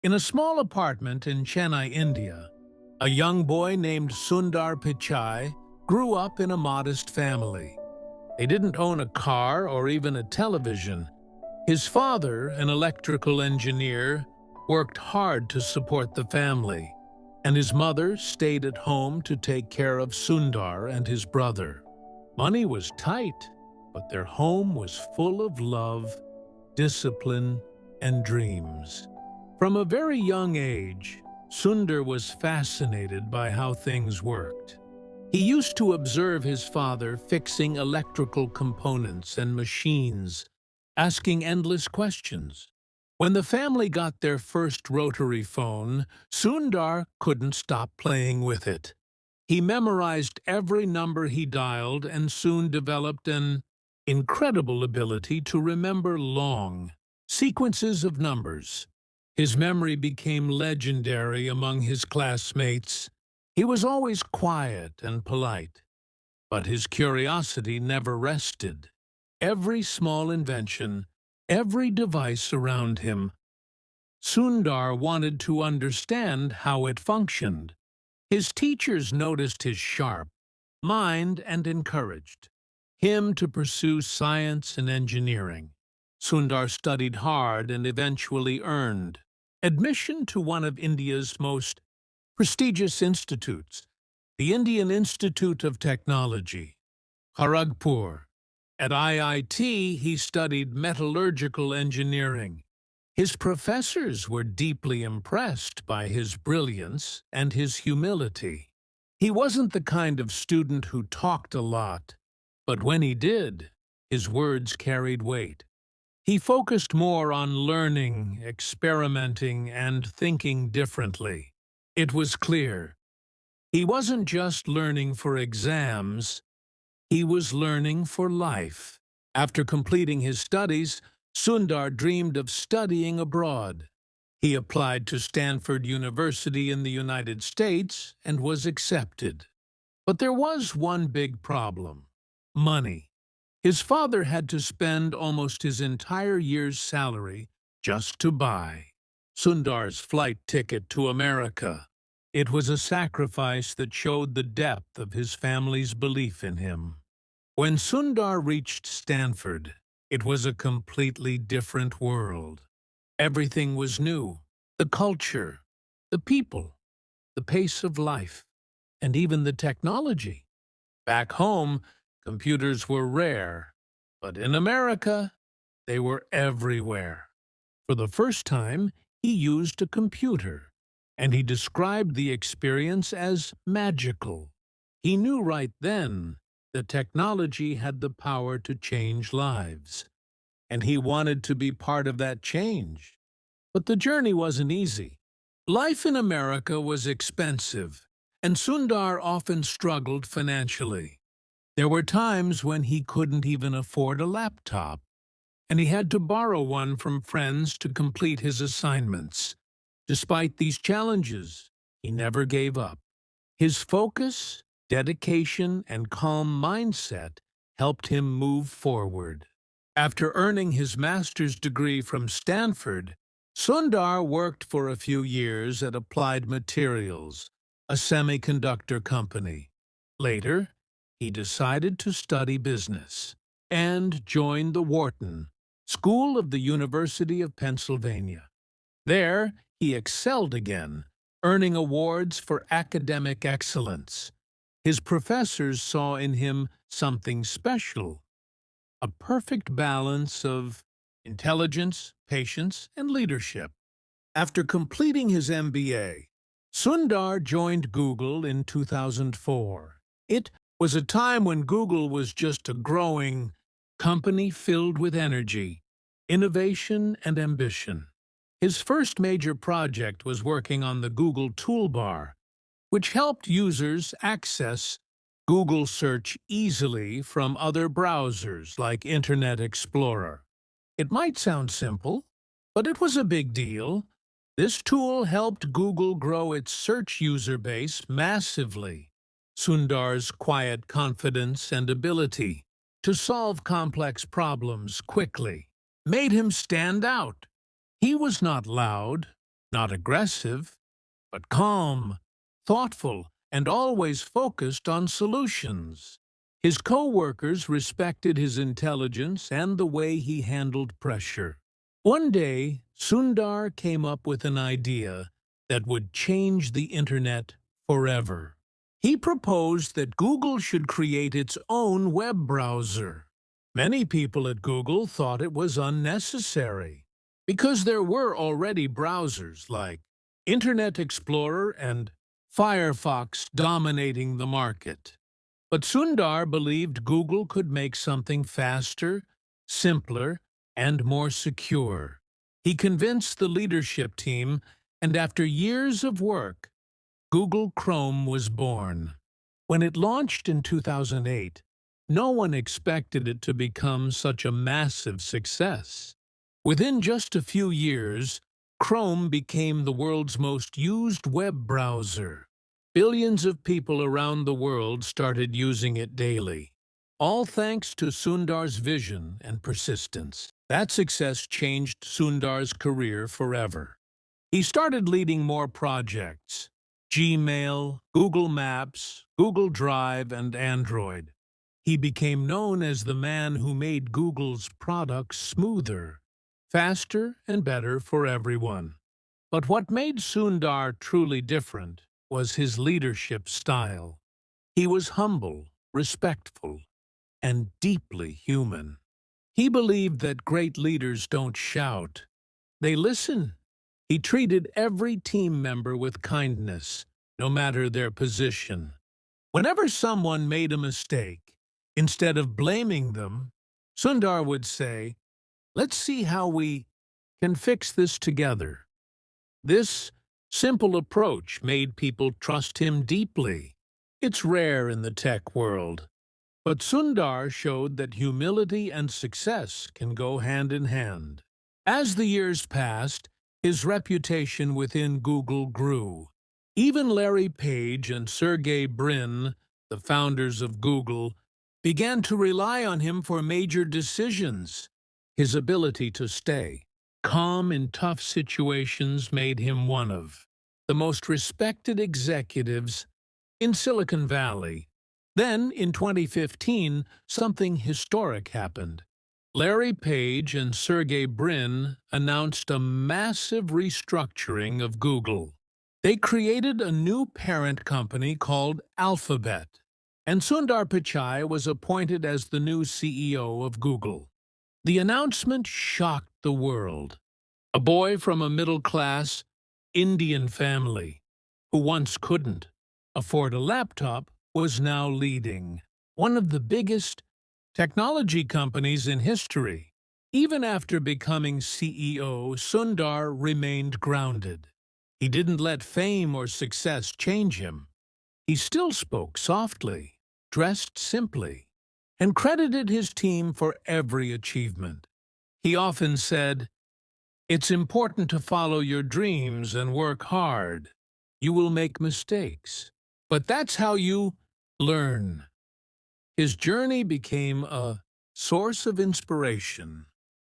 In a small apartment in Chennai, India, a young boy named Sundar Pichai grew up in a modest family. They didn't own a car or even a television. His father, an electrical engineer, worked hard to support the family, and his mother stayed at home to take care of Sundar and his brother. Money was tight, but their home was full of love, discipline, and dreams. From a very young age, Sundar was fascinated by how things worked. He used to observe his father fixing electrical components and machines, asking endless questions. When the family got their first rotary phone, Sundar couldn't stop playing with it. He memorized every number he dialed and soon developed an incredible ability to remember long sequences of numbers. His memory became legendary among his classmates. He was always quiet and polite, but his curiosity never rested. Every small invention, every device around him, Sundar wanted to understand how it functioned. His teachers noticed his sharp mind and encouraged him to pursue science and engineering. Sundar studied hard and eventually earned admission to one of India's most prestigious institutes, the Indian Institute of Technology, Kharagpur. At IIT, he studied metallurgical engineering. His professors were deeply impressed by his brilliance and his humility. He wasn't the kind of student who talked a lot, but when he did, his words carried weight. He focused more on learning, experimenting, and thinking differently. It was clear. He wasn't just learning for exams, he was learning for life. After completing his studies, Sundar dreamed of studying abroad. He applied to Stanford University in the United States and was accepted. But there was one big problem: money. His father had to spend almost his entire year's salary just to buy Sundar's flight ticket to America. It was a sacrifice that showed the depth of his family's belief in him. When Sundar reached Stanford, it was a completely different world. Everything was new: the culture, the people, the pace of life, and even the technology. Back home, computers were rare, but in America, they were everywhere. For the first time, he used a computer, and he described the experience as magical. He knew right then that technology had the power to change lives, and he wanted to be part of that change. But the journey wasn't easy. Life in America was expensive, and Sundar often struggled financially. There were times when he couldn't even afford a laptop, and he had to borrow one from friends to complete his assignments. Despite these challenges, he never gave up. His focus, dedication, and calm mindset helped him move forward. After earning his master's degree from Stanford, Sundar worked for a few years at Applied Materials, a semiconductor company. Later, he decided to study business and joined the Wharton School of the University of Pennsylvania. There, he excelled again, earning awards for academic excellence. His professors saw in him something special, a perfect balance of intelligence, patience, and leadership. After completing his MBA, Sundar joined Google in 2004. It was a time when Google was just a growing company filled with energy, innovation, and ambition. His first major project was working on the Google Toolbar, which helped users access Google Search easily from other browsers like Internet Explorer. It might sound simple, but it was a big deal. This tool helped Google grow its search user base massively. Sundar's quiet confidence and ability to solve complex problems quickly made him stand out. He was not loud, Not aggressive, but calm, thoughtful, and always focused on solutions. His co-workers respected his intelligence and the way he handled pressure. One day, Sundar came up with an idea that would change the internet forever. He proposed that Google should create its own web browser. Many people at Google thought it was unnecessary, because there were already browsers like Internet Explorer and Firefox dominating the market. But Sundar believed Google could make something faster, simpler, and more secure. He convinced the leadership team, and after years of work, Google Chrome was born. When it launched in 2008, no one expected it to become such a massive success. Within just a few years, Chrome became the world's most used web browser. Billions of people around the world started using it daily, all thanks to Sundar's vision and persistence. That success changed Sundar's career forever. He started leading more projects: Gmail, Google Maps, Google Drive, and Android. He became known as the man who made Google's products smoother, faster, and better for everyone. But what made Sundar truly different was his leadership style. He was humble, respectful, and deeply human. He believed that great leaders don't shout, they listen. He treated every team member with kindness, no matter their position. Whenever someone made a mistake, instead of blaming them, Sundar would say, "Let's see how we can fix this together." This simple approach made people trust him deeply. It's rare in the tech world, but Sundar showed that humility and success can go hand in hand. As the years passed, his reputation within Google grew. Even Larry Page and Sergey Brin, the founders of Google, began to rely on him for major decisions. His ability to stay calm in tough situations made him one of the most respected executives in Silicon Valley. Then, in 2015, something historic happened. Larry Page and Sergey Brin announced a massive restructuring of Google. They created a new parent company called Alphabet, and Sundar Pichai was appointed as the new CEO of Google. The announcement shocked the world. A boy from a middle-class Indian family, who once couldn't afford a laptop, was now leading one of the biggest technology companies in history. Even after becoming CEO, Sundar remained grounded. He didn't let fame or success change him. He still spoke softly, dressed simply, and credited his team for every achievement. He often said, "It's important to follow your dreams and work hard. You will make mistakes, but that's how you learn." His journey became a source of inspiration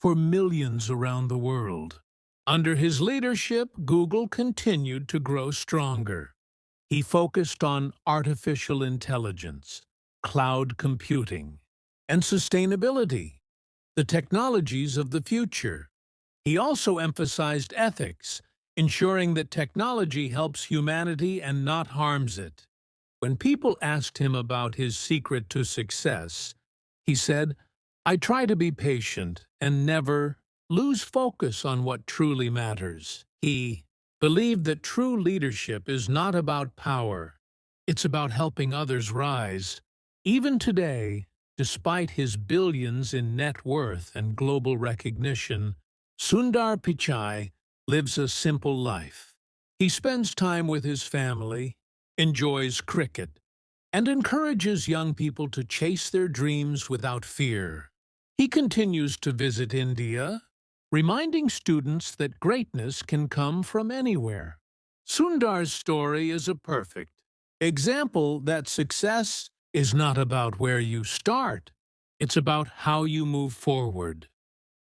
for millions around the world. Under his leadership, Google continued to grow stronger. He focused on artificial intelligence, cloud computing, and sustainability, the technologies of the future. He also emphasized ethics, ensuring that technology helps humanity and not harms it. When people asked him about his secret to success, he said, "I try to be patient and never lose focus on what truly matters." He believed that true leadership is not about power, it's about helping others rise. Even today, despite his billions in net worth and global recognition, Sundar Pichai lives a simple life. He spends time with his family, enjoys cricket, and encourages young people to chase their dreams without fear. He continues to visit India, reminding students that greatness can come from anywhere. Sundar's story is a perfect example that success is not about where you start, it's about how you move forward.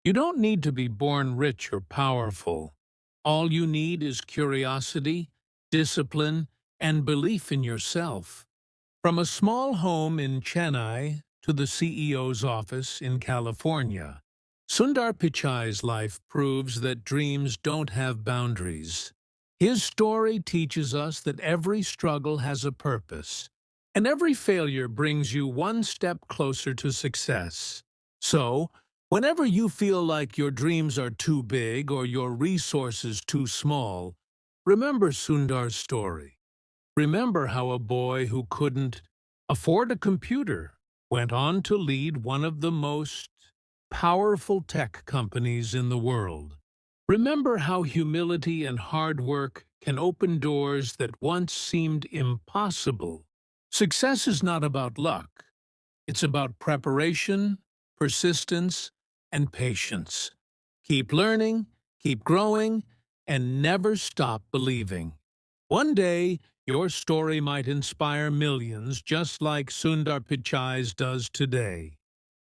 You don't need to be born rich or powerful. All you need is curiosity, discipline, and belief in yourself. From a small home in Chennai to the CEO's office in California, Sundar Pichai's life proves that dreams don't have boundaries. His story teaches us that every struggle has a purpose, and every failure brings you one step closer to success. So, whenever you feel like your dreams are too big or your resources too small, remember Sundar's story. Remember how a boy who couldn't afford a computer went on to lead one of the most powerful tech companies in the world. Remember how humility and hard work can open doors that once seemed impossible. Success is not about luck. It's about preparation, persistence, and patience. Keep learning, keep growing, and never stop believing. One day, your story might inspire millions just like Sundar Pichai's does today.